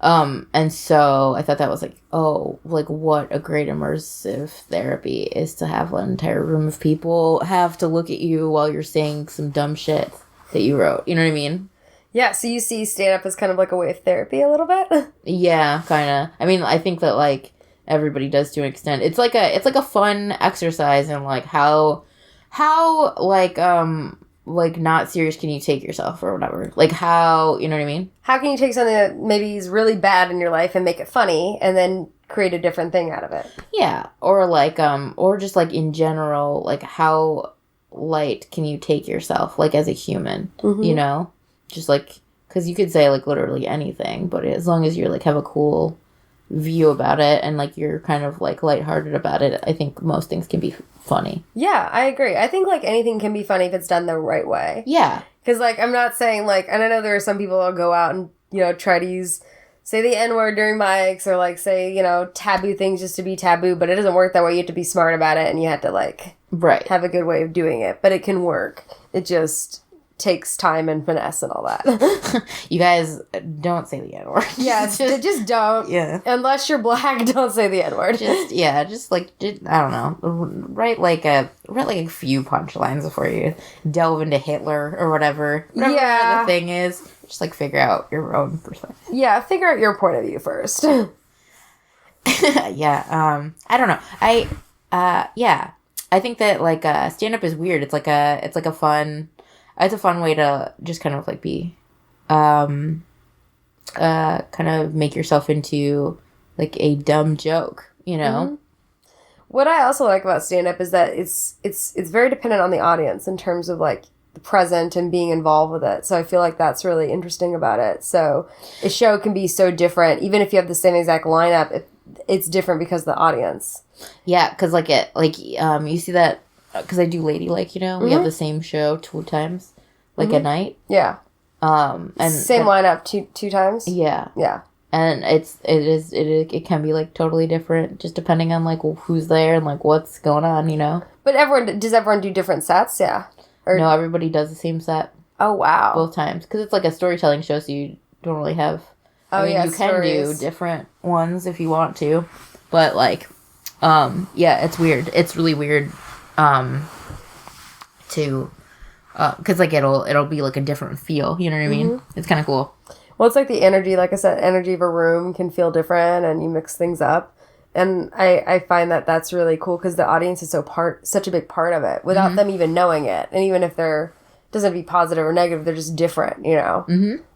And so I thought that was like, oh, like what a great immersive therapy is to have an entire room of people have to look at you while you're saying some dumb shit that you wrote. You know what I mean? Yeah, so you see stand-up as kind of like a way of therapy a little bit? Yeah, kind of. I mean, I think that, like, everybody does to an extent. It's like a fun exercise in, like, how like, not serious can you take yourself or whatever. Like, how, you know what I mean? How can you take something that maybe is really bad in your life and make it funny and then create a different thing out of it? Yeah, or, like, or just, like, in general, like, how light can you take yourself, like, as a human, you know? Just like, because you could say like literally anything, but as long as you're like have a cool view about it and like you're kind of like lighthearted about it, I think most things can be funny. Yeah, I agree. I think like anything can be funny if it's done the right way. Yeah. Because like I'm not saying like, and I know there are some people that'll go out and, you know, try to say the N-word during mics or like say, you know, taboo things just to be taboo, but it doesn't work that way. You have to be smart about it and you have to like have a good way of doing it, but it can work. It just takes time and finesse and all that. You guys don't say the N-word. Yeah, just don't. Yeah. Unless you're black, don't say the N-word. Just I don't know. Write like a few punchlines before you delve into Hitler or whatever. Whatever the thing is. Just like figure out your own perspective. Yeah, figure out your point of view first. Yeah. I don't know. I think that like stand-up is weird. It's a fun way to just kind of like be, kind of make yourself into like a dumb joke, you know? Mm-hmm. What I also like about stand-up is that it's very dependent on the audience in terms of like the present and being involved with it. So I feel like that's really interesting about it. So a show can be so different, even if you have the same exact lineup, it's different because of the audience. Yeah, because you see that. Because I do Ladylike, you know? We have the same show 2 times, like at night. Yeah. And same lineup two times? Yeah. Yeah. And it can be, like, totally different, just depending on, like, who's there and, like, what's going on, you know? But does everyone do different sets? Yeah. Or no, everybody does the same set. Oh, wow. Both times. Because it's, like, a storytelling show, so you don't really have... you can stories. do different ones if you want to. But, like, it's weird. It's really weird. Because like it'll be like a different feel, you know what I mean? It's kind of cool. Well, it's like the energy, like I said, energy of a room can feel different and you mix things up, and I find that that's really cool because the audience is such a big part of it without them even knowing it, and even if they're doesn't be positive or negative, they're just different, you know.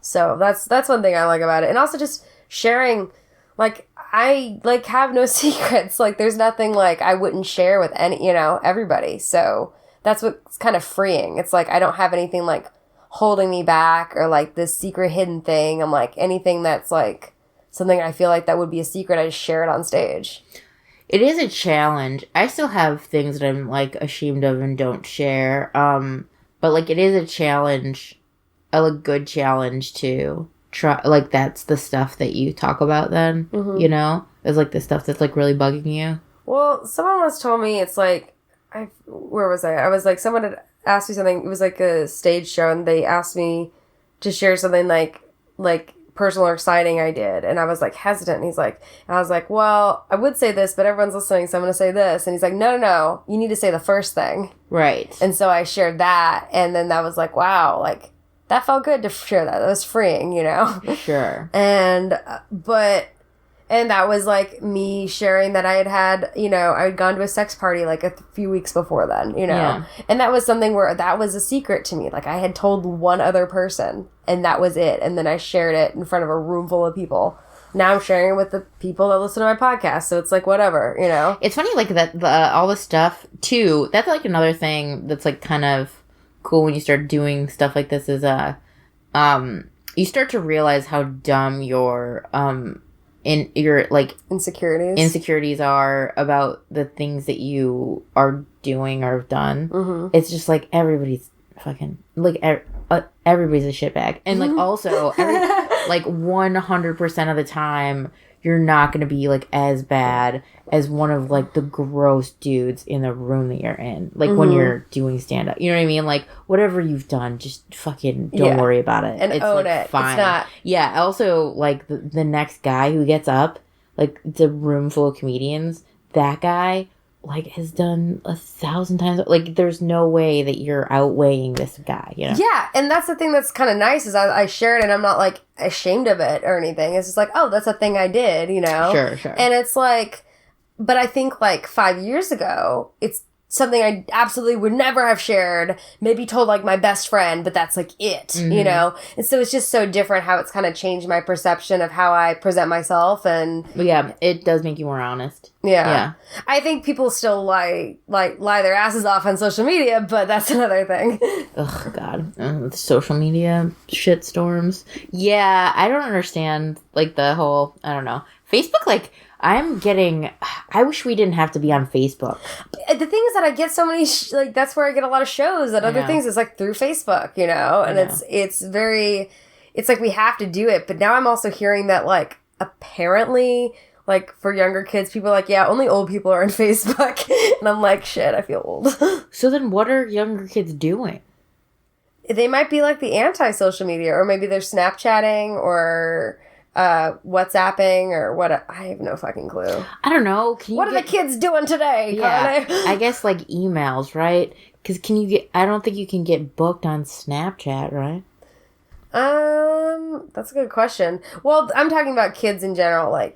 So that's one thing I like about it, and also just sharing. Like, I, like, have no secrets. Like, there's nothing, like, I wouldn't share with everybody. So that's what's kind of freeing. It's like, I don't have anything, like, holding me back or, like, this secret hidden thing. I'm like, anything that's, like, something I feel like that would be a secret, I just share it on stage. It is a challenge. I still have things that I'm, like, ashamed of and don't share. But, like, it is a challenge, a good challenge to... try, like, that's the stuff that you talk about then, you know? It's, like, the stuff that's, like, really bugging you. Well, someone once told me, it's, like, where was I? I was, like, someone had asked me something, it was, like, a stage show, and they asked me to share something, like, personal or exciting I did, and I was, like, hesitant, and I was like, well, I would say this, but everyone's listening, so I'm going to say this, and he's like, no, you need to say the first thing. Right. And so I shared that, and then that was, like, wow, like, that felt good to share that. That was freeing, you know? Sure. And, but And that was, like, me sharing that I had, you know, I had gone to a sex party, like, a few weeks before then, you know? Yeah. And that was something where that was a secret to me. Like, I had told one other person, and that was it. And then I shared it in front of a room full of people. Now I'm sharing it with the people that listen to my podcast, so it's, like, whatever, you know? It's funny, like, that all the stuff, too, that's, like, another thing that's, like, kind of cool when you start doing stuff like this is, you start to realize how dumb your like insecurities are about the things that you are doing or have done. Mm-hmm. It's just like everybody's fucking like everybody's a shitbag, and like also like 100% of the time you're not going to be like as bad as one of like the gross dudes in the room that you're in, like when you're doing stand up. You know what I mean? Like whatever you've done, just fucking don't worry about it. And it's own like, it. fine. It's not. Yeah. Also, like the next guy who gets up, like the room full of comedians, that guy like has done 1,000 times. Like there's no way that you're outweighing this guy. You know? Yeah, and that's the thing that's kind of nice is I share it and I'm not like ashamed of it or anything. It's just like, oh, that's a thing I did, you know? Sure. And it's like, but I think like 5 years ago, it's something I absolutely would never have shared, maybe told like my best friend, but that's like it, you know? And so it's just so different how it's kind of changed my perception of how I present myself. And yeah, it does make you more honest. Yeah. I think people still lie their asses off on social media, but that's another thing. Oh God. Social media shitstorms. Yeah, I don't understand like the whole, I don't know. Facebook, like, I wish we didn't have to be on Facebook. The thing is that I get so many, like, that's where I get a lot of shows and other things. It's like through Facebook, you know? And it's like we have to do it. But now I'm also hearing that, like, apparently, like, for younger kids, people are like, yeah, only old people are on Facebook. And I'm like, shit, I feel old. So then what are younger kids doing? They might be like the anti-social media, or maybe they're Snapchatting or WhatsApping or what. I have no fucking clue. I don't know. What are the kids doing today? Yeah, I guess like emails, right? Because I don't think you can get booked on Snapchat, right? That's a good question. Well, I'm talking about kids in general, not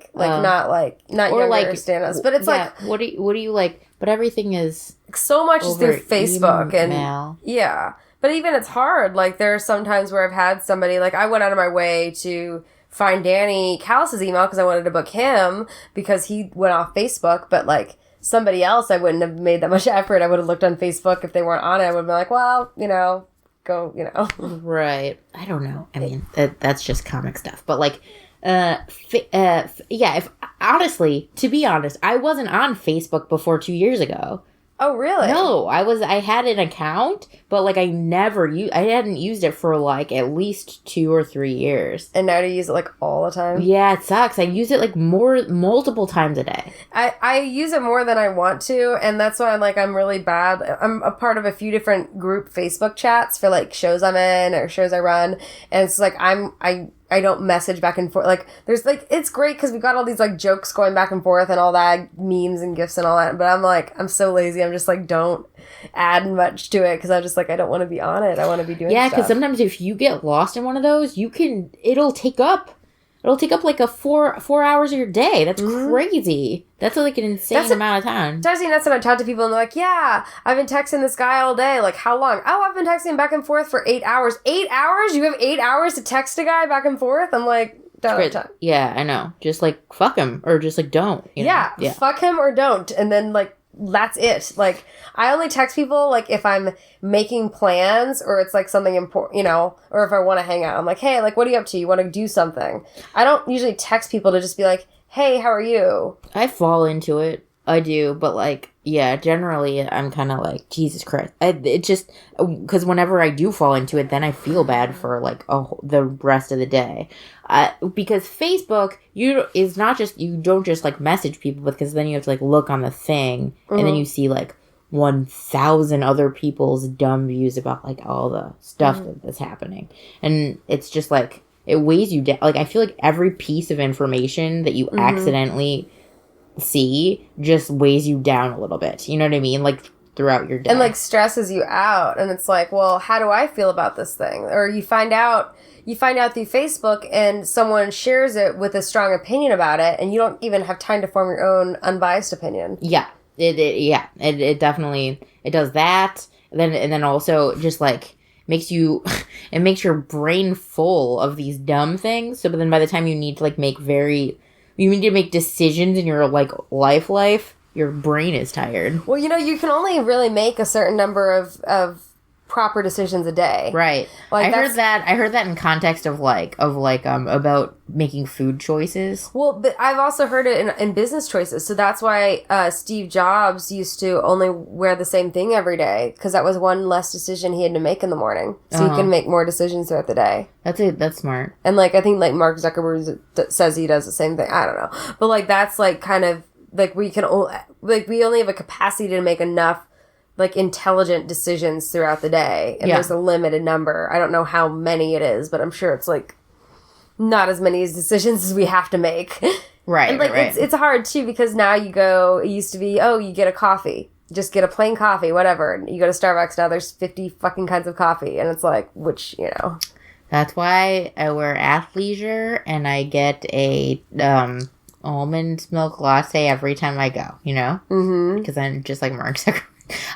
younger like, stand-ups, but it's like what do you like? But everything is so much is through Facebook email. And yeah. But even it's hard. Like there are some times where I've had somebody like I went out of my way to find Danny Callis's email because I wanted to book him because he went off Facebook, but like somebody else I wouldn't have made that much effort. I would have looked on Facebook if they weren't on it. I would have been like, well, you know, go, you know. Right. I don't know. I mean, that's just comic stuff. But like, if honestly, to be honest, I wasn't on Facebook before 2 years ago. Oh, really? No, I had an account, but like I hadn't used it for like at least 2 or 3 years. And now do you use it like all the time? Yeah, it sucks. I use it like multiple times a day. I use it more than I want to, and that's why I'm really bad. I'm a part of a few different group Facebook chats for like shows I'm in or shows I run, and it's like I don't message back and forth. Like, there's, like, it's great because we got all these, like, jokes going back and forth and all that, memes and gifs and all that. But I'm, like, I'm so lazy. I'm just, like, don't add much to it because I'm just, like, I don't want to be on it. I want to be doing stuff. Yeah, because sometimes if you get lost in one of those, it'll take up like a 4 hours of your day. That's crazy. That's like an insane amount of time. Drives me nuts when I talk to people and they're like, yeah, I've been texting this guy all day. Like, how long? Oh, I've been texting back and forth for 8 hours. 8 hours? You have 8 hours to text a guy back and forth? I'm like, don't have time. Yeah, I know. Just like, fuck him. Or just like, don't. Yeah, fuck him or don't. And then like, that's it. Like, I only text people, like, if I'm making plans or it's, like, something important, you know, or if I want to hang out. I'm like, hey, like, what are you up to? You want to do something? I don't usually text people to just be like, hey, how are you? I fall into it. I do. But, like, yeah, generally, I'm kind of like, Jesus Christ. It just, because whenever I do fall into it, then I feel bad for, like, the rest of the day. Because Facebook, is not just, you don't just, like, message people, because then you have to, like, look on the thing, and then you see, like, 1,000 other people's dumb views about, like, all the stuff that's happening. And it's just, like, it weighs you down. Like, I feel like every piece of information that you accidentally see just weighs you down a little bit. You know what I mean? Like, throughout your day. And, like, stresses you out. And it's like, well, how do I feel about this thing? Or you find out through Facebook and someone shares it with a strong opinion about it, and you don't even have time to form your own unbiased opinion. Yeah. It definitely, it does that. And then also just, like, makes your brain full of these dumb things. So, but then by the time you need to, like, make decisions in your, like, life, your brain is tired. Well, you can only really make a certain number of proper decisions a day. Right. Like, I heard that in context of about making food choices. Well, but I've also heard it in business choices. So that's why Steve Jobs used to only wear the same thing every day, because that was one less decision he had to make in the morning. So he can make more decisions throughout the day. That's smart. And, like, I think, like, Mark Zuckerberg says he does the same thing. I don't know. But, like, that's, like, kind of, like, we only have a capacity to make enough, like, intelligent decisions throughout the day. And there's a limited number. I don't know how many it is, but I'm sure it's, like, not as many decisions as we have to make. Right. And, like, right. It's hard, too, because now it used to be, you get a coffee. Just get a plain coffee, whatever. And you go to Starbucks, now there's 50 fucking kinds of coffee. And it's like, which, That's why I wear athleisure and I get a almond milk latte every time I go, Mm-hmm. Because I'm just like Mark Zuckerberg.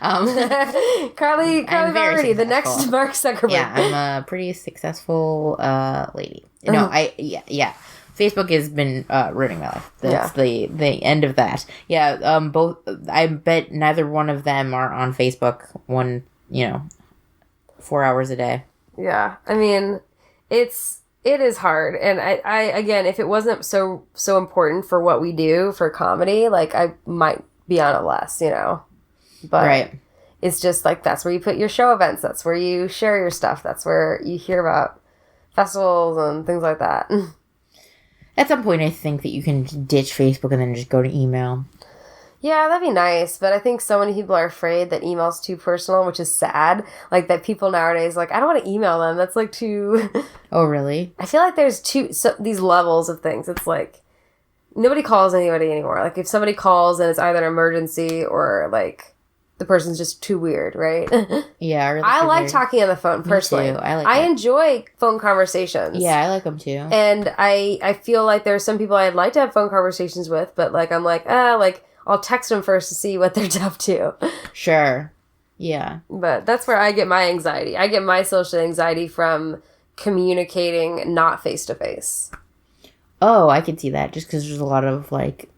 Carly Ballerini, the next Mark Zuckerberg. Yeah, I'm a pretty successful lady. No, Facebook has been ruining my life. That's the end of that. Yeah, both. I bet neither one of them are on Facebook 4 hours a day. Yeah, I mean, it is hard, and I again, if it wasn't so important for what we do for comedy, like, I might be on it less, But right. It's just, like, that's where you put your show events. That's where you share your stuff. That's where you hear about festivals and things like that. At some point, I think that you can ditch Facebook and then just go to email. Yeah, that'd be nice. But I think so many people are afraid that email's too personal, which is sad. Like, that people nowadays, like, I don't want to email them. That's, like, too... Oh, really? I feel like there's these levels of things. It's like, nobody calls anybody anymore. Like, if somebody calls and it's either an emergency or, like... the person's just too weird, right? Yeah. Or I like talking on the phone, personally. Me too. I enjoy phone conversations. Yeah, I like them too. And I feel like there's some people I'd like to have phone conversations with, but, like, I'm like, I'll text them first to see what they're up to. Sure. Yeah. But that's where I get my anxiety. I get my social anxiety from communicating not face-to-face. Oh, I can see that. Just because there's a lot of, like...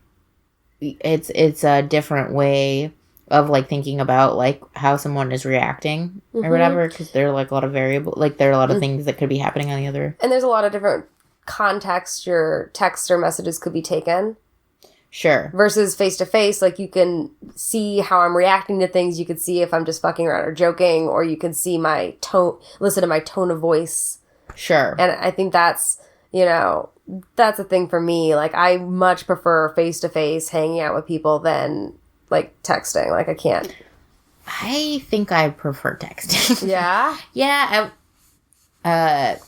It's a different way... of, like, thinking about, like, how someone is reacting or whatever, because there are, like, a lot of variable, like, there are a lot of things that could be happening on the other. And there's a lot of different contexts your text or messages could be taken. Sure. Versus face-to-face, like, you can see how I'm reacting to things. You can see if I'm just fucking around or joking, or you can see my tone, listen to my tone of voice. Sure. And I think that's, that's a thing for me. Like, I much prefer face-to-face hanging out with people than... like, texting. Like, I can't. I think I prefer texting. Yeah? Yeah. I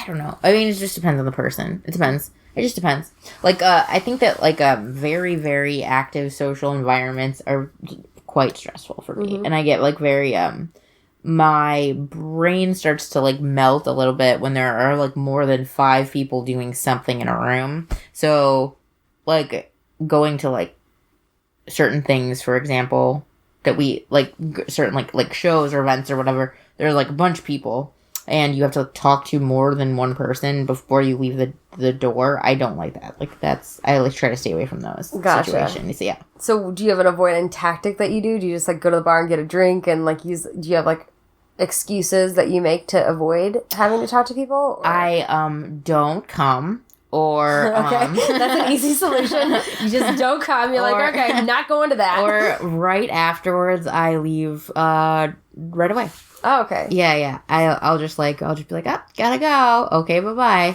don't know. I mean, it just depends on the person. It depends. It just depends. Like, I think that, like, very, very active social environments are quite stressful for me. And I get, like, very, my brain starts to, like, melt a little bit when there are, like, more than 5 people doing something in a room. So, like, going to, like, certain things, for example, that we, like, certain, like shows or events or whatever, there's, like, a bunch of people, and you have to talk to more than one person before you leave the door. I don't like that. Like, I like try to stay away from those situations. Yeah. So, do you have an avoiding tactic that you do? Do you just, like, go to the bar and get a drink and, like, do you have, like, excuses that you make to avoid having to talk to people? Or? I, don't come. Or, okay, that's an easy solution. You just don't come. You're like, okay, I'm not going to that. Or right afterwards, I leave right away. Oh, okay. Yeah. I'll just be like, oh, gotta go. Okay, bye-bye.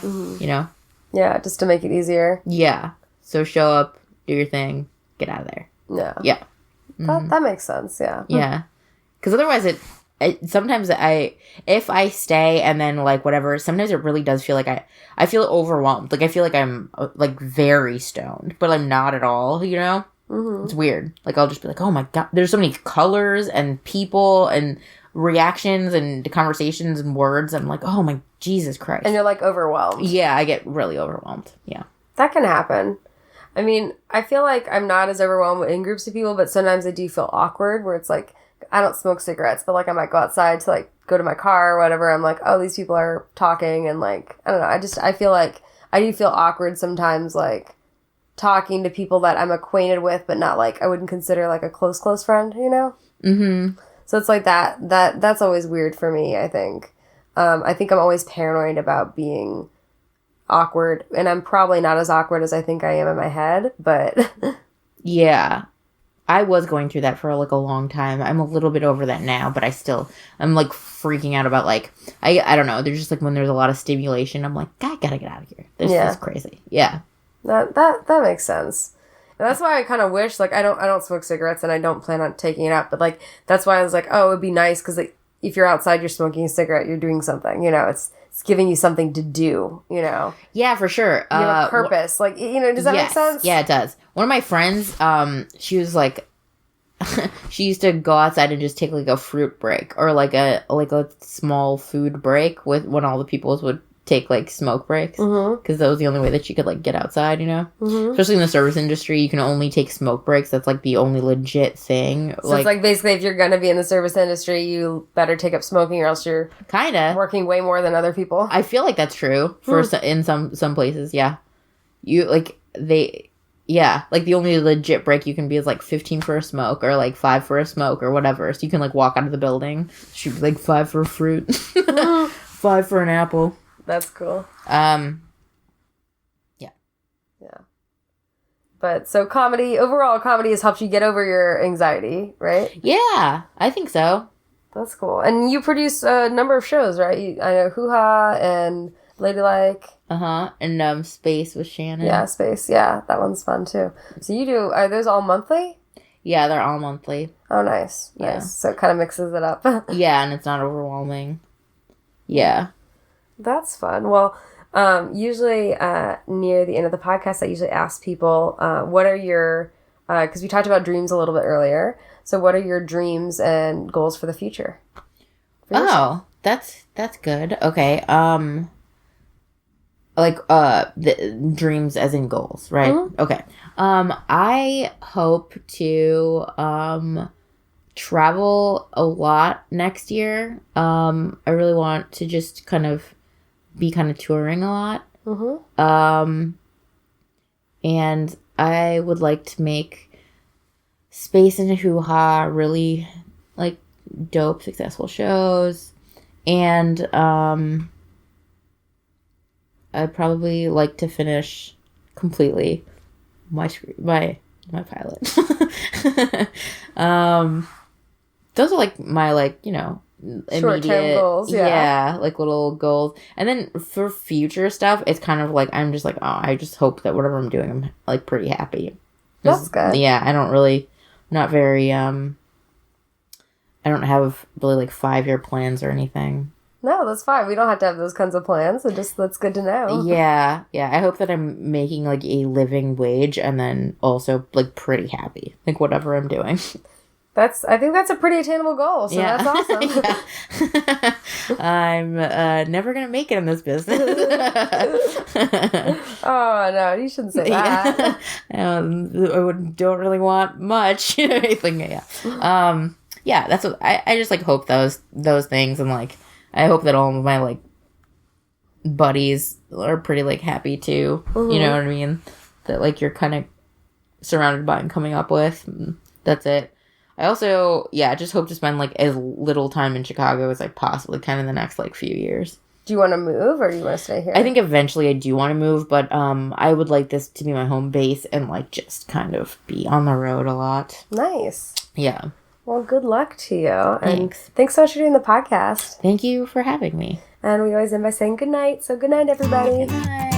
Yeah, just to make it easier. Yeah. So show up, do your thing, get out of there. Yeah. Yeah. That makes sense, yeah. Yeah. Because otherwise sometimes if I stay and then, like, whatever, sometimes it really does feel like I feel overwhelmed. Like, I feel like I'm, like, very stoned, but I'm not at all, Mm-hmm. It's weird. Like, I'll just be like, oh my God, there's so many colors and people and reactions and conversations and words. I'm like, oh my Jesus Christ. And you're like overwhelmed. Yeah, I get really overwhelmed. Yeah. That can happen. I mean, I feel like I'm not as overwhelmed in groups of people, but sometimes I do feel awkward where it's like, I don't smoke cigarettes, but like I might go outside to like go to my car or whatever. I'm like, oh, these people are talking and like, I don't know. I feel like I do feel awkward sometimes, like talking to people that I'm acquainted with, but not like I wouldn't consider like a close friend, you know? Mm-hmm. So it's like that's always weird for me, I think. I think I'm always paranoid about being awkward, and I'm probably not as awkward as I think I am in my head, but yeah. I was going through that for like a long time. I'm a little bit over that now, but I'm like freaking out about like, I don't know. There's just like when there's a lot of stimulation, I'm like, I gotta get out of here. This is crazy. Yeah. That makes sense. And that's why I kind of wish, like, I don't smoke cigarettes and I don't plan on taking it up, but like, that's why I was like, oh, it would be nice. Cause like, if you're outside, you're smoking a cigarette, you're doing something, you know, it's giving you something to do, you know? Yeah, for sure. You have a purpose. Like, you know, does that make sense? Yeah, it does. One of my friends, she was like, she used to go outside and just take like a fruit break or like a small food break when all the peoples would take like smoke breaks because that was the only way that you could like get outside, you know? Especially in the service industry, you can only take smoke breaks. That's like the only legit thing. So it's like basically if you're going to be in the service industry, you better take up smoking or else you're kind of working way more than other people. I feel like that's true for in some places. Yeah. You like like the only legit break you can be is like 15 for a smoke or like 5 for a smoke or whatever. So you can like walk out of the building. Should be like 5 for a fruit, 5 for an apple. That's cool. Yeah. But so overall comedy has helped you get over your anxiety, right? Yeah, I think so. That's cool. And you produce a number of shows, right? I know Hoo Ha and Ladylike. And Space with Shannon. Yeah, Space. Yeah, that one's fun too. So are those all monthly? Yeah, they're all monthly. Oh, nice. Yeah. Nice. So it kind of mixes it up. Yeah, and it's not overwhelming. Yeah. That's fun. Well, usually near the end of the podcast, I usually ask people, what are your, because we talked about dreams a little bit earlier. So what are your dreams and goals for the future? That's good. Okay. Like, the dreams as in goals, right? Mm-hmm. Okay. I hope to, travel a lot next year. I really want to just kind of be touring a lot. Mm-hmm. And I would like to make Space and Hoo Ha really like dope, successful shows. And I'd probably like to finish completely my pilot. Those are like my short-term goals, yeah, like little goals. And then for future stuff, it's kind of like I'm just like, oh, I just hope that whatever I'm doing, I'm like pretty happy. That's good. Yeah, I don't really, not very, I don't have really like 5-year plans or anything. No, that's fine. We don't have to have those kinds of plans. That's good to know. Yeah. I hope that I'm making like a living wage and then also like pretty happy, like whatever I'm doing. I think that's a pretty attainable goal. So that's awesome. I'm never gonna make it in this business. Oh no, you shouldn't say that. I don't really want much. Anything. Yeah. Yeah. That's what I just like hope those things, and like I hope that all of my like buddies are pretty like happy too. Mm-hmm. You know what I mean? That like you're kind of surrounded by and coming up with. And that's it. I also, just hope to spend, like, as little time in Chicago as I possibly can in the next, like, few years. Do you want to move, or do you want to stay here? I think eventually I do want to move, but I would like this to be my home base and, like, just kind of be on the road a lot. Nice. Yeah. Well, good luck to you. Thanks. And thanks so much for doing the podcast. Thank you for having me. And we always end by saying good night. So good night, everybody. Good night.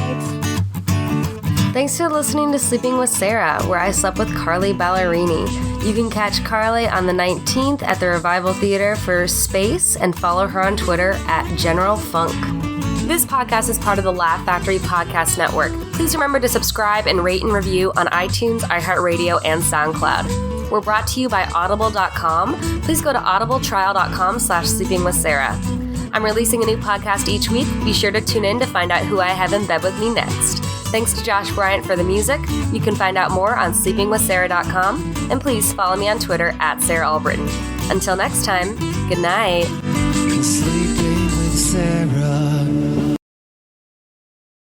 Thanks for listening to Sleeping with Sarah, where I slept with Carly Ballerini. You can catch Carly on the 19th at the Revival Theater for Space and follow her on Twitter @GeneralFunk. This podcast is part of the Laugh Factory Podcast Network. Please remember to subscribe and rate and review on iTunes, iHeartRadio, and SoundCloud. We're brought to you by Audible.com. Please go to audibletrial.com/sleepingwithsarah. I'm releasing a new podcast each week. Be sure to tune in to find out who I have in bed with me next. Thanks to Josh Bryant for the music. You can find out more on sleepingwithsarah.com. And please follow me on Twitter @SarahAllBritton. Until next time, good night.